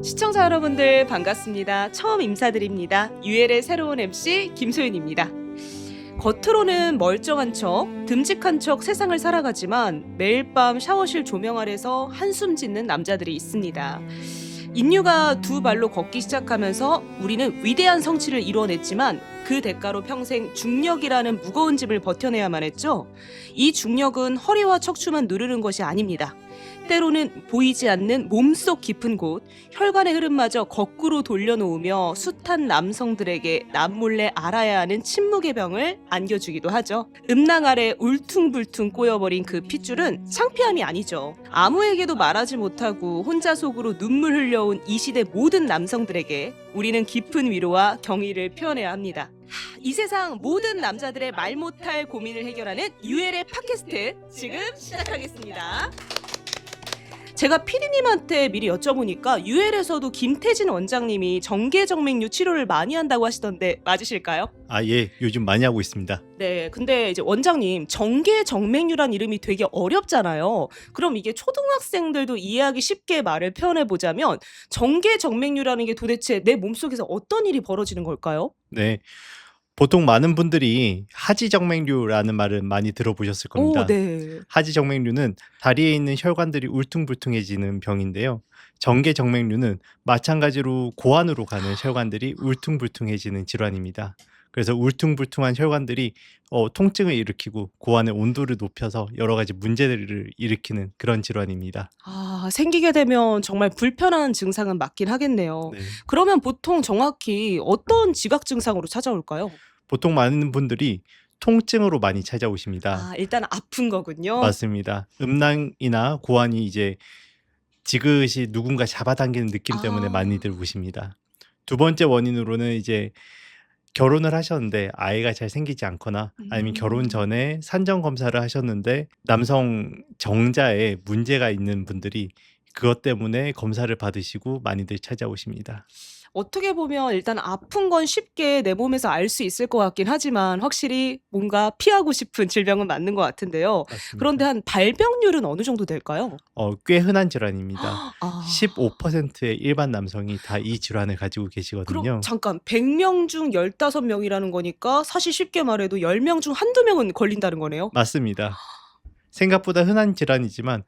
시청자 여러분들 반갑습니다. 처음 인사드립니다. UL의 새로운 MC 김소윤입니다. 겉으로는 멀쩡한 척, 듬직한 척 세상을 살아가지만 매일 밤 샤워실 조명 아래서 한숨 짓는 남자들이 있습니다. 인류가 두 발로 걷기 시작하면서 우리는 위대한 성취를 이루어냈지만 그 대가로 평생 중력이라는 무거운 짐을 버텨내야만 했죠. 이 중력은 허리와 척추만 누르는 것이 아닙니다. 때로는 보이지 않는 몸속 깊은 곳, 혈관의 흐름마저 거꾸로 돌려놓으며 숱한 남성들에게 남몰래 알아야 하는 침묵의 병을 안겨주기도 하죠. 음낭 아래 울퉁불퉁 꼬여버린 그 핏줄은 창피함이 아니죠. 아무에게도 말하지 못하고 혼자 속으로 눈물 흘려온 이 시대 모든 남성들에게 우리는 깊은 위로와 경의를 표현해야 합니다. 이 세상 모든 남자들의 말 못할 고민을 해결하는 UL의 팟캐스트 지금 시작하겠습니다. 제가 피디님한테 미리 여쭤보니까 UL에서도 김태진 원장님이 정계정맥류 치료를 많이 한다고 하시던데 맞으실까요? 예, 요즘 많이 하고 있습니다. 네, 근데 이제 원장님 정계정맥류란 이름이 되게 어렵잖아요. 그럼 이게 초등학생들도 이해하기 쉽게 말을 표현해 보자면 정계정맥류라는 게 도대체 내 몸속에서 어떤 일이 벌어지는 걸까요? 네, 보통 많은 분들이 하지정맥류라는 말을 많이 들어보셨을 겁니다. 네. 하지정맥류는 다리에 있는 혈관들이 울퉁불퉁해지는 병인데요. 정계정맥류는 마찬가지로 고환으로 가는 혈관들이 울퉁불퉁해지는 질환입니다. 그래서 울퉁불퉁한 혈관들이 통증을 일으키고 고환의 온도를 높여서 여러 가지 문제들을 일으키는 그런 질환입니다. 생기게 되면 정말 불편한 증상은 맞긴 하겠네요. 네. 그러면 보통 정확히 어떤 지각 증상으로 찾아올까요? 보통 많은 분들이 통증으로 많이 찾아오십니다. 일단 아픈 거군요. 맞습니다. 음낭이나 고환이 이제 지그시 누군가 잡아당기는 느낌 때문에 많이들 오십니다. 두 번째 원인으로는 이제 결혼을 하셨는데 아이가 잘 생기지 않거나 아니면 결혼 전에 산정 검사를 하셨는데 남성 정자에 문제가 있는 분들이 그것 때문에 검사를 받으시고 많이들 찾아오십니다. 어떻게 보면 일단 아픈 건 쉽게 내 몸에서 알 수 있을 것 같긴 하지만 확실히 뭔가 피하고 싶은 질병은 맞는 것 같은데요. 맞습니다. 그런데 한 발병률은 어느 정도 될까요? 꽤 흔한 질환입니다. 아, 15%의 일반 남성이 다 이 질환을 가지고 그럼 계시거든요. 잠깐 100명 중 15명이라는 거니까 사실 쉽게 말해도 10명 중 한두 명은 걸린다는 거네요. 맞습니다. 생각보다 흔한 질환이지만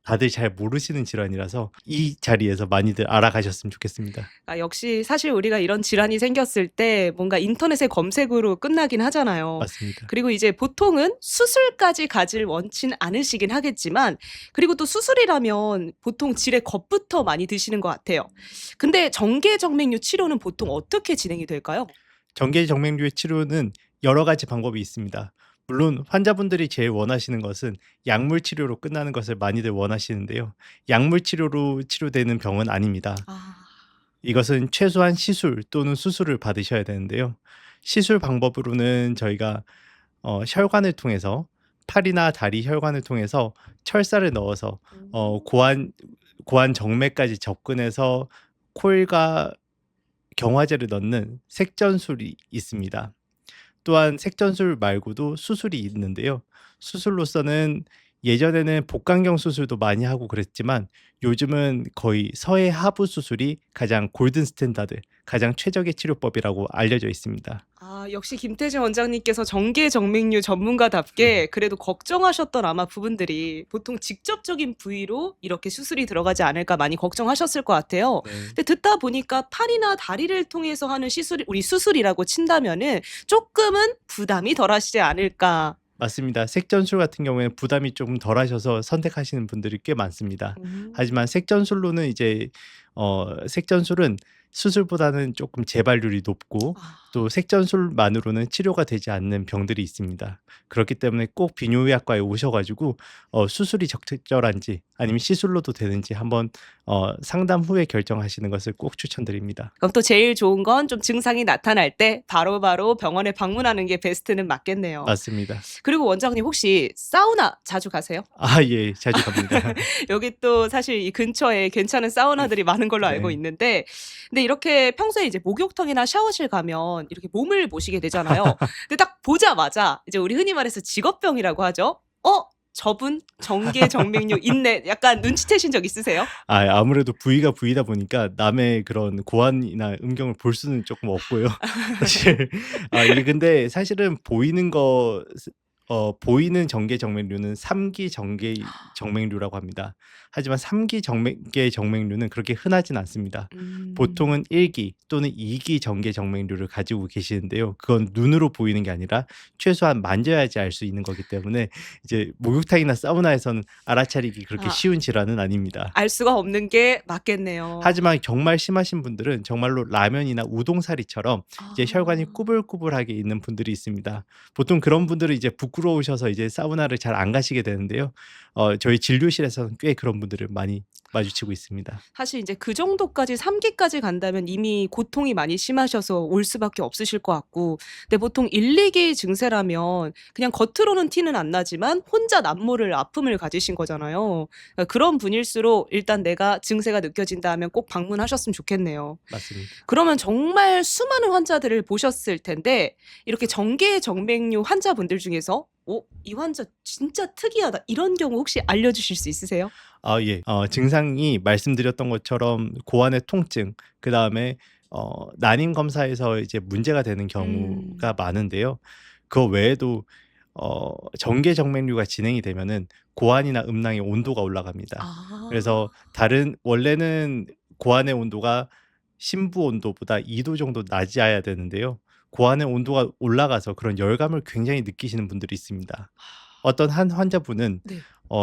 다들 잘 모르시는 질환이라서 이 자리에서 많이들 알아가셨으면 좋겠습니다. 역시 사실 우리가 이런 질환이 생겼을 때 뭔가 인터넷의 검색으로 끝나긴 하잖아요. 맞습니다. 그리고 이제 보통은 수술까지 가질 원치 않으시긴 하겠지만 그리고 또 수술이라면 보통 질의 겁부터 많이 드시는 것 같아요. 근데 정계정맥류 치료는 보통 어떻게 진행이 될까요? 정계정맥류의 치료는 여러 가지 방법이 있습니다. 물론 환자분들이 제일 원하시는 것은 약물 치료로 끝나는 것을 많이들 원하시는데요. 약물 치료로 치료되는 병은 아닙니다. 이것은 최소한 시술 또는 수술을 받으셔야 되는데요. 시술 방법으로는 저희가 혈관을 통해서 팔이나 다리 혈관을 통해서 철사를 넣어서 고환 정맥까지 접근해서 콜과 경화제를 넣는 색전술이 있습니다. 또한 색전술 말고도 수술이 있는데요. 수술로서는 예전에는 복강경 수술도 많이 하고 그랬지만 요즘은 거의 서해 하부 수술이 가장 골든 스탠다드, 가장 최적의 치료법이라고 알려져 있습니다. 역시 김태진 원장님께서 정계정맥류 전문가답게 그래도 걱정하셨던 아마 부분들이 보통 직접적인 부위로 이렇게 수술이 들어가지 않을까 많이 걱정하셨을 것 같아요. 네. 근데 듣다 보니까 팔이나 다리를 통해서 하는 우리 수술이라고 친다면은 조금은 부담이 덜하시지 않을까. 맞습니다. 색전술 같은 경우에는 부담이 조금 덜하셔서 선택하시는 분들이 꽤 많습니다. 하지만 색전술로는 이제 색전술은 수술보다는 조금 재발률이 높고 또 색전술만으로는 치료가 되지 않는 병들이 있습니다. 그렇기 때문에 꼭 비뇨의학과에 오셔가지고 수술이 적절한지 아니면 시술로도 되는지 한번 상담 후에 결정하시는 것을 꼭 추천드립니다. 그럼 또 제일 좋은 건 좀 증상이 나타날 때 바로바로 병원에 방문하는 게 베스트는 맞겠네요. 맞습니다. 그리고 원장님 혹시 사우나 자주 가세요? 예, 자주 갑니다. 여기 또 사실 이 근처에 괜찮은 사우나들이 많은 걸로 알고 네. 있는데 근데 이렇게 평소에 이제 목욕탕이나 샤워실 가면 이렇게 몸을 보시게 되잖아요. 근데 딱 보자마자 이제 우리 흔히 말해서 직업병이라고 하죠. 저분 정계 정맥류 있네. 약간 눈치채신 적 있으세요? 아무래도 부위가 부위다 보니까 남의 그런 고환이나 음경을 볼 수는 조금 없고요. 사실 이게 근데 사실은 보이는 정계 정맥류는 3기 정계 정맥류라고 합니다. 하지만 3기 정계 정맥류는 그렇게 흔하진 않습니다. 음. 보통은 1기 또는 2기 정계 정맥류를 가지고 계시는데요. 그건 눈으로 보이는 게 아니라 최소한 만져야지 알 수 있는 거기 때문에 이제 목욕탕이나 사우나에서는 알아차리기 그렇게 아. 쉬운 질환은 아닙니다. 알 수가 없는 게 맞겠네요. 하지만 정말 심하신 분들은 정말로 라면이나 우동사리처럼 이제 혈관이 아. 꾸불꾸불하게 있는 분들이 있습니다. 보통 그런 분들은 이제 부끄러우셔서 이제 사우나를 잘 안 가시게 되는데요. 저희 진료실에서는 꽤 그런 분들을 많이 마주치고 있습니다. 사실 이제 그 정도까지 3 기까지 간다면 이미 고통이 많이 심하셔서 올 수밖에 없으실 것 같고, 근데 보통 1-2기 증세라면 그냥 겉으로는 티는 안 나지만 혼자 남모를 아픔을 가지신 거잖아요. 그러니까 그런 분일수록 일단 내가 증세가 느껴진다 하면 꼭 방문하셨으면 좋겠네요. 맞습니다. 그러면 정말 수많은 환자들을 보셨을 텐데 이렇게 정계 정맥류 환자분들 중에서 '이 환자 진짜 특이하다.' 이런 경우 혹시 알려주실 수 있으세요? 예. 증상이 말씀드렸던 것처럼 고환의 통증, 그다음에 난임 검사에서 이제 문제가 되는 음. 경우가 많은데요. 그거 외에도 정계 정맥류가 진행이 되면은 고환이나 음낭의 온도가 올라갑니다. 그래서 아. 원래는 고환의 온도가 심부 온도보다 2도 정도 낮아야 되는데요. 고환의 온도가 올라가서 그런 열감을 굉장히 느끼시는 분들이 있습니다. 어떤 한 환자분은 네.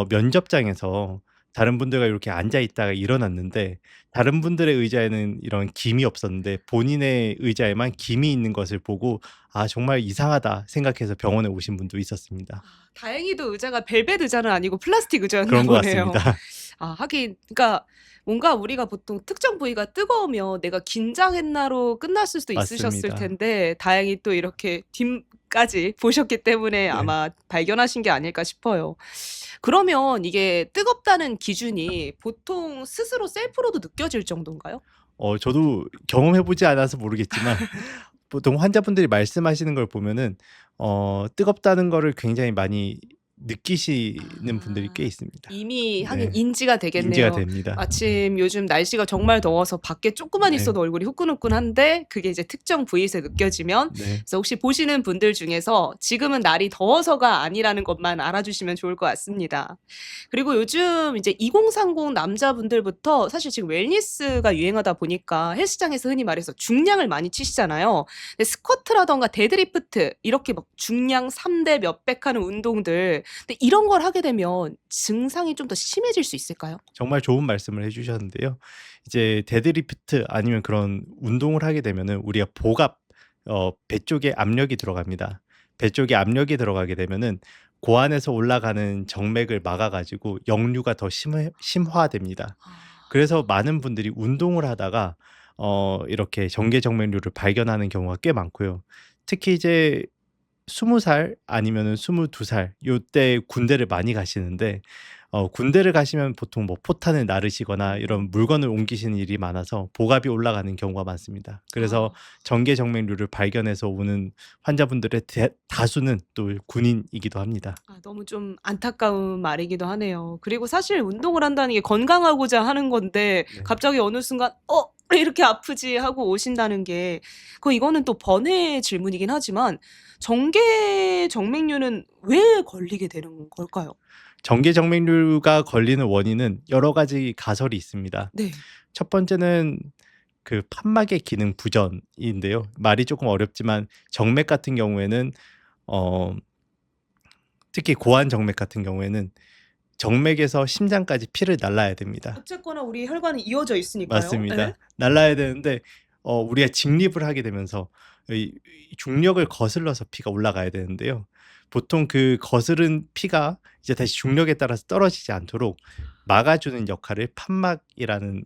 면접장에서 다른 분들과 이렇게 앉아 있다가 일어났는데 다른 분들의 의자에는 이런 김이 없었는데 본인의 의자에만 김이 있는 것을 보고 '아 정말 이상하다.' 생각해서 병원에 오신 분도 있었습니다. 다행히도 의자가 벨벳 의자는 아니고 플라스틱 의자였나 그런 것 보네요. 같습니다. 하긴 그러니까 뭔가 우리가 보통 특정 부위가 뜨거우면 '내가 긴장했나.'로 끝났을 수도 있으셨을 맞습니다. 텐데 다행히 또 이렇게 뒷까지 보셨기 때문에 네. 아마 발견하신 게 아닐까 싶어요. 그러면 이게 뜨겁다는 기준이 보통 스스로 셀프로도 느껴질 정도인가요? 저도 경험해 보지 않아서 모르겠지만 보통 환자분들이 말씀하시는 걸 보면은 뜨겁다는 거를 굉장히 많이 느끼시는 분들이 꽤 아. 있습니다. 이미 하긴 네. 인지가 인지가 되겠네요. 됩니다. 마침 요즘 날씨가 정말 더워서 밖에 쪼끔만 네. 있어도 얼굴이 후끈후끈한데 그게 이제 특정 부위에서 느껴지면, 네. 그래서 혹시 보시는 분들 중에서 지금은 날이 더워서가 아니라는 것만 알아주시면 좋을 것 같습니다. 그리고 요즘 이제 2030 남자분들부터 사실 지금 웰니스가 유행하다 보니까 헬스장에서 흔히 말해서 중량을 많이 치시잖아요. 근데 스쿼트라든가 데드리프트 이렇게 막 중량 3대 몇백 하는 운동들, 근데 이런 걸 하게 되면 증상이 좀 더 심해질 수 있을까요? 정말 좋은 말씀을 해 주셨는데요. 이제 데드리프트 아니면 그런 운동을 하게 되면은 우리가 배 쪽에 압력이 들어갑니다. 배 쪽에 압력이 들어가게 되면은 고안에서 올라가는 정맥을 막아 가지고 역류가 더 심화됩니다. 그래서 아. 많은 분들이 운동을 하다가 이렇게 정계정맥류를 발견하는 경우가 꽤 많고요. 특히 이제 20살 아니면은 22살 요때 군대를 많이 가시는데 군대를 가시면 보통 뭐 포탄을 나르시거나 이런 물건을 옮기시는 일이 많아서 복압이 올라가는 경우가 많습니다. 그래서 아. 정계정맥류를 발견해서 오는 환자분들의 다수는 또 군인이기도 합니다. 너무 좀 안타까운 말이기도 하네요. 그리고 사실 운동을 한다는 게 건강하고자 하는 건데 네. 갑자기 어느 순간 왜 이렇게 아프지?' 하고 오신다는 게, 이거는 또 번외의 질문이긴 하지만 정계 정맥류는 왜 걸리게 되는 걸까요? 정계정맥류가 걸리는 원인은 여러 가지 가설이 있습니다. 네. 첫 번째는 그 판막의 기능 부전인데요. 말이 조금 어렵지만 정맥 같은 경우에는 어 특히 고환 정맥 같은 경우에는 정맥에서 심장까지 피를 날라야 됩니다. 어쨌거나 우리 혈관이 이어져 있으니까요. 예. 맞습니다. 날라야 되는데 우리가 직립을 하게 되면서 이 중력을 거슬러서 피가 올라가야 되는데요. 보통 그 거스른 피가 이제 다시 중력에 따라서 떨어지지 않도록 막아주는 역할을 판막이라는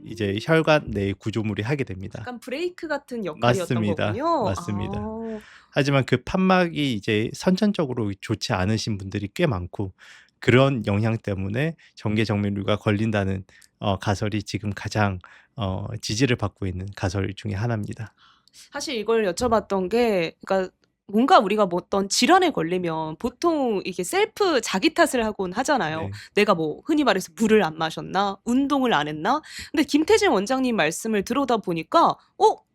이제 음. 혈관 내 구조물이 하게 됩니다. 약간 브레이크 같은 역할이었던 맞습니다. 거군요. 맞습니다. 아. 하지만 그 판막이 이제 선천적으로 좋지 않으신 분들이 꽤 많고 그런 영향 때문에 정계정맥류가 걸린다는 가설이 지금 가장 지지를 받고 있는 가설 중에 하나입니다. 사실 이걸 여쭤봤던 게, 그러니까 뭔가 우리가 뭐 어떤 질환에 걸리면 보통 이게 셀프 자기 탓을 하곤 하잖아요. 네. 내가 뭐 흔히 말해서 물을 안 마셨나? 운동을 안 했나? 근데 김태진 원장님 말씀을 들어다 보니까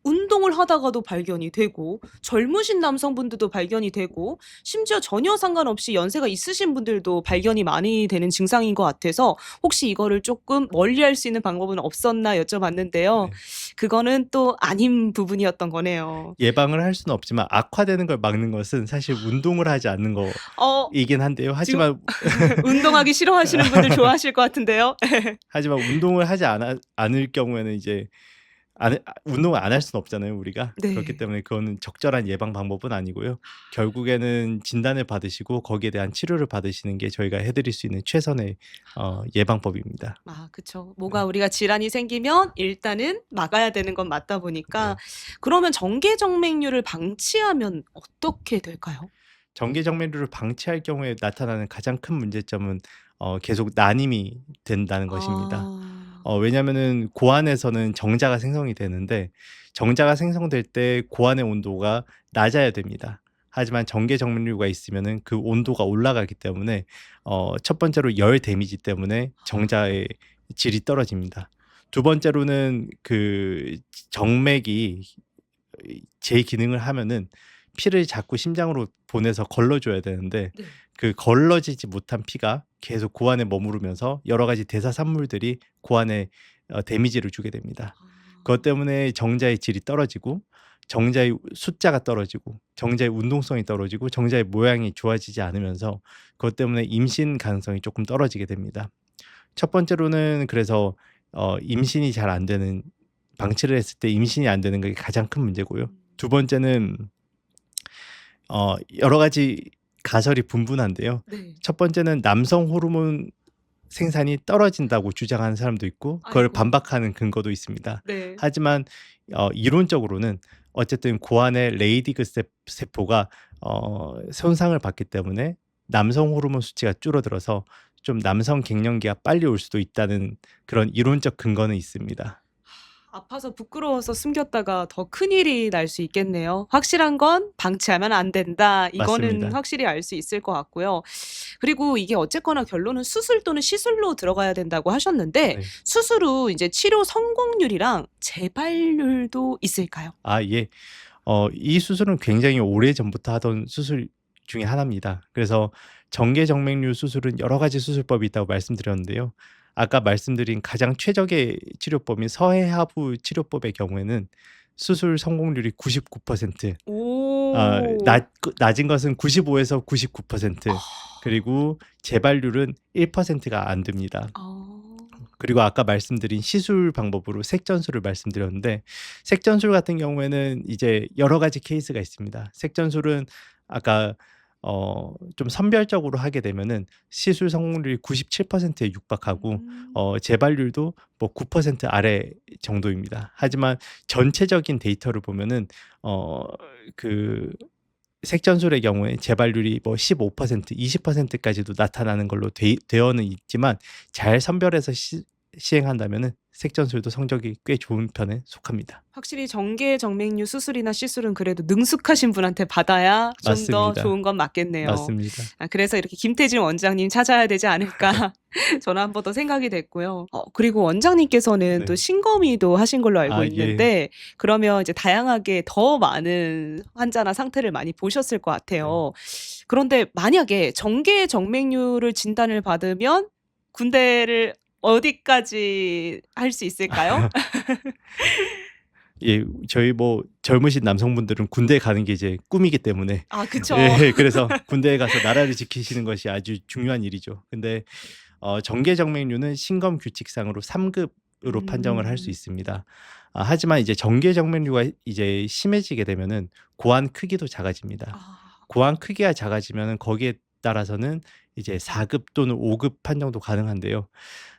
운동을 하다가도 발견이 되고 젊으신 남성분들도 발견이 되고 심지어 전혀 상관없이 연세가 있으신 분들도 발견이 많이 되는 증상인 것 같아서 혹시 이거를 조금 멀리할 수 있는 방법은 없었나 여쭤봤는데요. 네. 그거는 또 아닌 부분이었던 거네요. 예방을 할 수는 없지만 악화되는 걸 막는 것은 사실 운동을 하지 않는 어 거이긴 한데요. 지금 하지만 운동하기 싫어하시는 분들 좋아하실 것 같은데요. 하지만 운동을 하지 않을 경우에는 이제 운동을 안 할 수는 없잖아요, 우리가. 그렇기 네. 때문에 그거는 적절한 예방 방법은 아니고요. 결국에는 진단을 받으시고 거기에 대한 치료를 받으시는 게 저희가 해 드릴 수 있는 최선의 예방법입니다. 아 그쵸. 네. 뭐가 우리가 질환이 생기면 일단은 막아야 되는 건 맞다 보니까 네. 그러면 정계정맥류를 방치하면 어떻게 될까요? 정계정맥류를 방치할 경우에 나타나는 가장 큰 문제점은 계속 난임이 된다는 것입니다. 아. 왜냐면은 고안에서는 정자가 생성이 되는데 정자가 생성될 때 고안의 온도가 낮아야 됩니다. 하지만 정계정맥류가 있으면은 그 온도가 올라가기 때문에 첫 번째로 열 데미지 때문에 정자의 질이 떨어집니다. 두 번째로는 그 정맥이 제 기능을 하면은 피를 자꾸 심장으로 보내서 걸러줘야 되는데 네. 그 걸러지지 못한 피가 계속 고안에 머무르면서 여러 가지 대사산물들이 고안에 데미지를 주게 됩니다. 그것 때문에 정자의 질이 떨어지고 정자의 숫자가 떨어지고 정자의 운동성이 떨어지고 정자의 모양이 좋아지지 않으면서 그것 때문에 임신 가능성이 조금 떨어지게 됩니다. 첫 번째로는 그래서 임신이 잘 안 되는 방치를 했을 때 임신이 안 되는 게 가장 큰 문제고요. 두 번째는 여러 가지 가설이 분분한데요. 네. 첫 번째는 남성 호르몬 생산이 떨어진다고 주장하는 사람도 있고 그걸 아이고. 반박하는 근거도 있습니다. 네. 하지만 이론적으로는 어쨌든 고안의 레이디그 세포가 손상을 받기 때문에 남성 호르몬 수치가 줄어들어서 좀 남성 갱년기가 빨리 올 수도 있다는 그런 이론적 근거는 있습니다. 아파서 부끄러워서 숨겼다가 더 큰일이 날 수 있겠네요. 확실한 건 방치하면 안 된다. 이거는 맞습니다. 확실히 알 수 있을 것 같고요. 그리고 이게 어쨌거나 결론은 수술 또는 시술로 들어가야 된다고 하셨는데 네. 수술 후 이제 치료 성공률이랑 재발률도 있을까요? 예. 이 수술은 굉장히 오래전부터 하던 수술 중에 하나입니다. 그래서 정계정맥류 수술은 여러 가지 수술법이 있다고 말씀드렸는데요. 아까 말씀드린 가장 최적의 치료법인 서해하부 치료법의 경우에는 수술 성공률이 99%, 오. 낮은 것은 95에서 99%, 그리고 재발률은 1%가 안 됩니다. 그리고 아까 말씀드린 시술 방법으로 색전술을 말씀드렸는데 색전술 같은 경우에는 이제 여러 가지 케이스가 있습니다. 색전술은 아까 좀 선별적으로 하게 되면은 시술 성공률이 97%에 육박하고 재발률도 뭐 9% 아래 정도입니다. 하지만 전체적인 데이터를 보면은 그 색전술의 경우에 재발률이 뭐 15%, 20%까지도 나타나는 걸로 되어는 있지만 잘 선별해서 시행한다면은 색전술도 성적이 꽤 좋은 편에 속합니다. 확실히 정계정맥류 수술이나 시술은 그래도 능숙하신 분한테 받아야 좀 더 맞습니다. 좋은 건 맞겠네요. 맞습니다. 그래서 이렇게 김태진 원장님 찾아야 되지 않을까 저는 한 번 더 생각이 됐고요. 그리고 원장님께서는 네. 또 신거미도 하신 걸로 알고 예. 있는데 그러면 이제 다양하게 더 많은 환자나 상태를 많이 보셨을 것 같아요. 그런데 만약에 정계정맥류를 진단을 받으면 군대를 어디까지 할 수 있을까요? 예. 저희 뭐 젊으신 남성분들은 군대에 가는 게 이제 꿈이기 때문에 그쵸. 예. 그래서 군대에 가서 나라를 지키시는 것이 아주 중요한 일이죠. 근데 정계정맥류는 신검 규칙상으로 3급으로 판정을 할 수 있습니다. 하지만 이제 정계정맥류가 이제 심해지게 되면은 고안 크기도 작아집니다. 고안 크기가 작아지면은 거기에 따라서는 이제 4급 또는 5급 판정도 가능한데요.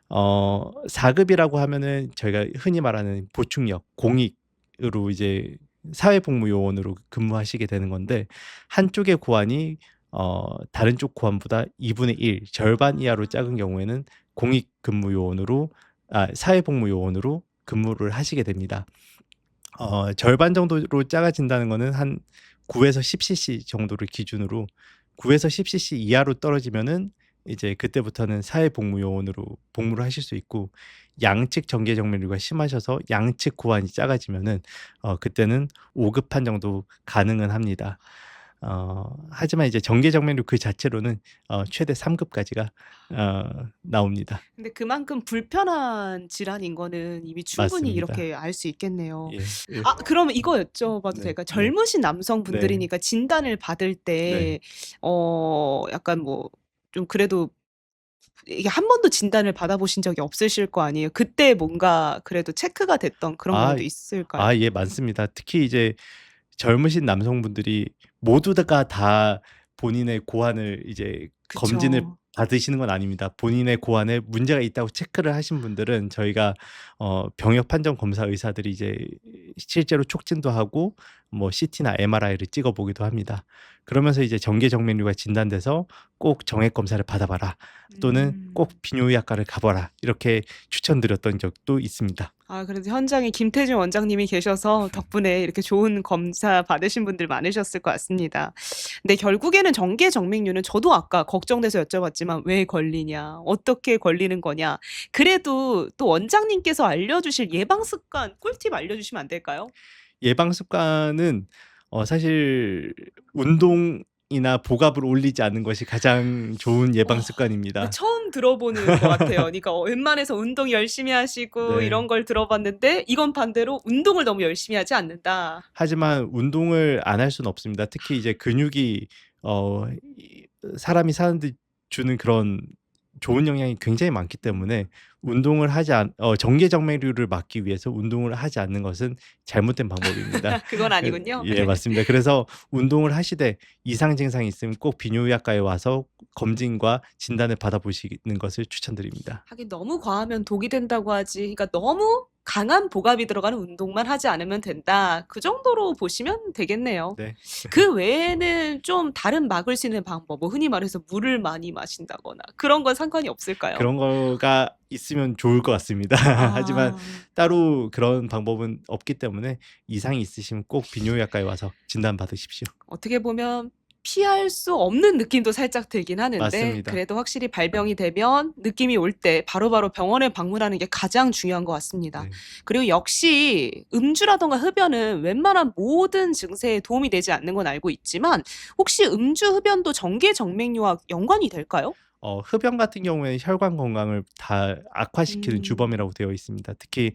4급이라고 하면은 저희가 흔히 말하는 보충역, 공익으로 이제 사회복무요원으로 근무하시게 되는 건데 한쪽의 고안이 다른 쪽 고안보다 2분의 1, 절반 이하로 작은 경우에는 공익근무요원으로 사회복무요원으로 근무를 하시게 됩니다. 절반 정도로 작아진다는 거는 한 9에서 10cc 정도를 기준으로 9에서 10cc 이하로 떨어지면은 이제 그때부터는 사회복무요원으로 복무를 하실 수 있고 양측 정계정맥류가 심하셔서 양측 고환이 작아지면은 그때는 5급한 정도 가능은 합니다. 하지만 이제 정계정맥류 그 자체로는 최대 3급까지가 나옵니다. 근데 그만큼 불편한 질환인 거는 이미 충분히 맞습니다. 이렇게 알 수 있겠네요. 예. 예. 그러면 이거 여쭤봐도 네. 될까요? 네. 젊으신 네. 남성분들이니까 진단을 받을 때 약간 뭐 좀 그래도 이게 한 번도 진단을 받아보신 적이 없으실 거 아니에요. 그때 뭔가 그래도 체크가 됐던 그런 아 경우도 있을까요? 예 맞습니다. 특히 이제 젊으신 남성분들이 모두가 다 본인의 고환을 이제 검진을 그쵸. 받으시는 건 아닙니다. 본인의 고환에 문제가 있다고 체크를 하신 분들은 저희가 병역 판정 검사 의사들이 이제 실제로 촉진도 하고 뭐 CT나 MRI를 찍어 보기도 합니다. 그러면서 이제 정계정맥류가 진단돼서 꼭 정액 검사를 받아봐라 또는 꼭 비뇨의학과를 가봐라 이렇게 추천드렸던 적도 있습니다. 그래도 현장에 김태준 원장님이 계셔서 덕분에 이렇게 좋은 검사 받으신 분들 많으셨을 것 같습니다. 근데 결국에는 정계정맥류는 저도 아까 걱정돼서 여쭤봤지만 왜 걸리냐, 어떻게 걸리는 거냐. 그래도 또 원장님께서 알려주실 예방 습관, 꿀팁 알려주시면 안 될까요? 예방 습관은 사실 운동이나 복압을 올리지 않는 것이 가장 좋은 예방 습관입니다. 처음 들어보는 것 같아요. 그러니까 웬만해서 운동 열심히 하시고 네. 이런 걸 들어봤는데 이건 반대로 운동을 너무 열심히 하지 않는다. 하지만 운동을 안 할 수는 없습니다. 특히 이제 근육이 사람이 사는데 주는 그런 좋은 영향이 굉장히 많기 때문에 운동을 하지 정계정맥류를 막기 위해서 운동을 하지 않는 것은 잘못된 방법입니다. 그건 아니군요. 예 맞습니다. 그래서 운동을 하시되 이상 증상이 있으면 꼭 비뇨의학과에 와서 검진과 진단을 받아보시는 것을 추천드립니다. 하긴 너무 과하면 독이 된다고 하지. 그러니까 너무 강한 복압이 들어가는 운동만 하지 않으면 된다. 그 정도로 보시면 되겠네요. 네. 그 외에는 좀 다른 막을 수 있는 방법, 뭐 흔히 말해서 물을 많이 마신다거나 그런 건 상관이 없을까요? 그런 거가 있으면 좋을 것 같습니다. 하지만 따로 그런 방법은 없기 때문에 이상이 있으시면 꼭 비뇨의학과에 와서 진단 받으십시오. 어떻게 보면 피할 수 없는 느낌도 살짝 들긴 하는데 맞습니다. 그래도 확실히 발병이 되면 느낌이 올 때 바로바로 병원에 방문하는 게 가장 중요한 것 같습니다. 네. 그리고 역시 음주라던가 흡연은 웬만한 모든 증세에 도움이 되지 않는 건 알고 있지만 혹시 음주 흡연도 정계정맥류와 연관이 될까요? 흡연 같은 경우에는 혈관 건강을 다 악화시키는 주범이라고 되어 있습니다. 특히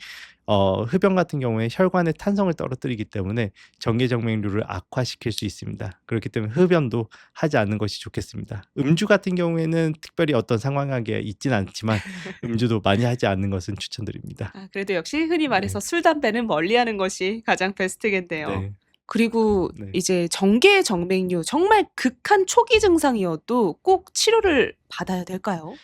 흡연 같은 경우에 혈관의 탄성을 떨어뜨리기 때문에 정계정맥류를 악화시킬 수 있습니다. 그렇기 때문에 흡연도 하지 않는 것이 좋겠습니다. 음주 같은 경우에는 특별히 어떤 상관관계가 있진 않지만 음주도 많이 하지 않는 것은 추천드립니다. 그래도 역시 흔히 말해서 술, 담배는 멀리하는 것이 가장 베스트겠네요. 네. 그리고 네. 이제 정계정맥류 정말 극한 초기 증상이어도 꼭 치료를 받아야 될까요?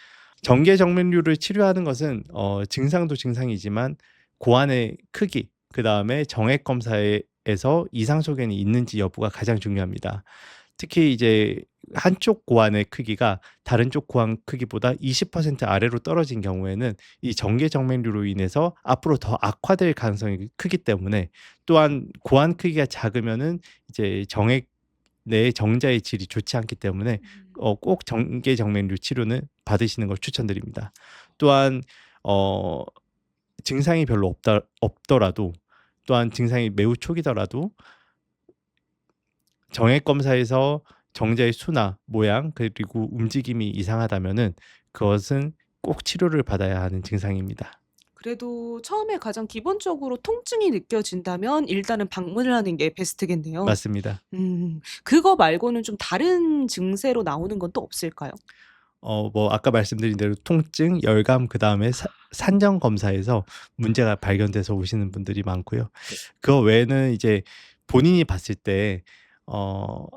정계정맥류를 치료하는 것은 증상도 증상이지만 고환의 크기, 그다음에 정액 검사에서 이상 소견이 있는지 여부가 가장 중요합니다. 특히 이제 한쪽 고환의 크기가 다른 쪽 고환 크기보다 20% 아래로 떨어진 경우에는 이 정계정맥류로 인해서 앞으로 더 악화될 가능성이 크기 때문에 또한 고환 크기가 작으면은 이제 정액 내 정자의 질이 좋지 않기 때문에 꼭 정계정맥류 치료는 받으시는 걸 추천드립니다. 또한 증상이 별로 없더라도 또한 증상이 매우 초기더라도 정액 검사에서 정자의 수나 모양 그리고 움직임이 이상하다면은 그것은 꼭 치료를 받아야 하는 증상입니다. 그래도 처음에 가장 기본적으로 통증이 느껴진다면 일단은 방문을 하는 게 베스트겠네요. 맞습니다. 그거 말고는 좀 다른 증세로 나오는 건 또 없을까요? 뭐 아까 말씀드린 대로 통증, 열감 그다음에 산정 검사에서 문제가 발견돼서 오시는 분들이 많고요. 그거 외에는 이제 본인이 봤을 때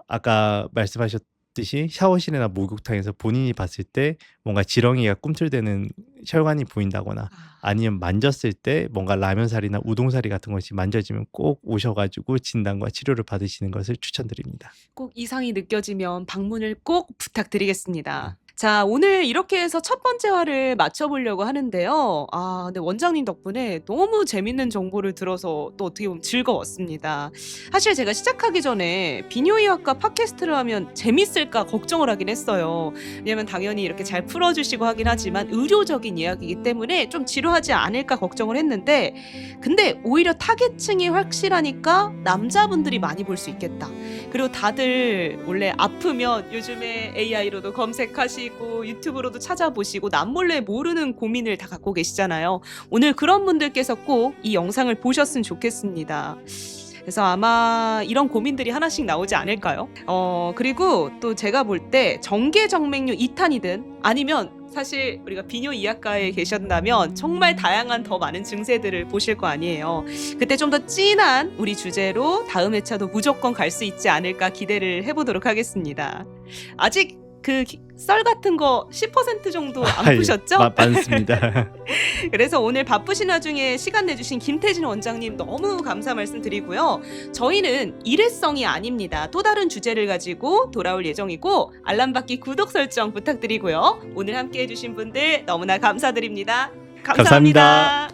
아까 말씀하셨듯이 샤워실이나 목욕탕에서 본인이 봤을 때 뭔가 지렁이가 꿈틀대는 혈관이 보인다거나 아니면 만졌을 때 뭔가 라면사리나 우동사리 같은 것이 만져지면 꼭 오셔 가지고 진단과 치료를 받으시는 것을 추천드립니다. 꼭 이상이 느껴지면 방문을 꼭 부탁드리겠습니다. 자, 오늘 이렇게 해서 첫 번째 화를 맞춰보려고 하는데요. 근데 원장님 덕분에 너무 재밌는 정보를 들어서 또 어떻게 보면 즐거웠습니다. 사실 제가 시작하기 전에 비뇨의학과 팟캐스트를 하면 재밌을까 걱정을 하긴 했어요. 왜냐면 당연히 이렇게 잘 풀어주시고 하긴 하지만 의료적인 이야기이기 때문에 좀 지루하지 않을까 걱정을 했는데, 근데 오히려 타겟층이 확실하니까 남자분들이 많이 볼 수 있겠다. 그리고 다들 원래 아프면 요즘에 AI로도 검색하시고 유튜브로도 찾아보시고 남몰래 모르는 고민을 다 갖고 계시잖아요. 오늘 그런 분들께서 꼭 이 영상을 보셨으면 좋겠습니다. 그래서 아마 이런 고민들이 하나씩 나오지 않을까요? 그리고 또 제가 볼 때 정계정맥류 2탄이든 아니면 사실 우리가 비뇨의학과에 계셨다면 정말 다양한 더 많은 증세들을 보실 거 아니에요. 그때 좀 더 진한 우리 주제로 다음 회차도 무조건 갈 수 있지 않을까 기대를 해보도록 하겠습니다. 아직 그 썰 같은 거 10% 정도 안 푸셨죠? 많습니다. 그래서 오늘 바쁘신 와중에 시간 내주신 김태진 원장님 너무 감사 말씀드리고요. 저희는 일회성이 아닙니다. 또 다른 주제를 가지고 돌아올 예정이고 알람받기 구독 설정 부탁드리고요. 오늘 함께 해주신 분들 너무나 감사드립니다. 감사합니다.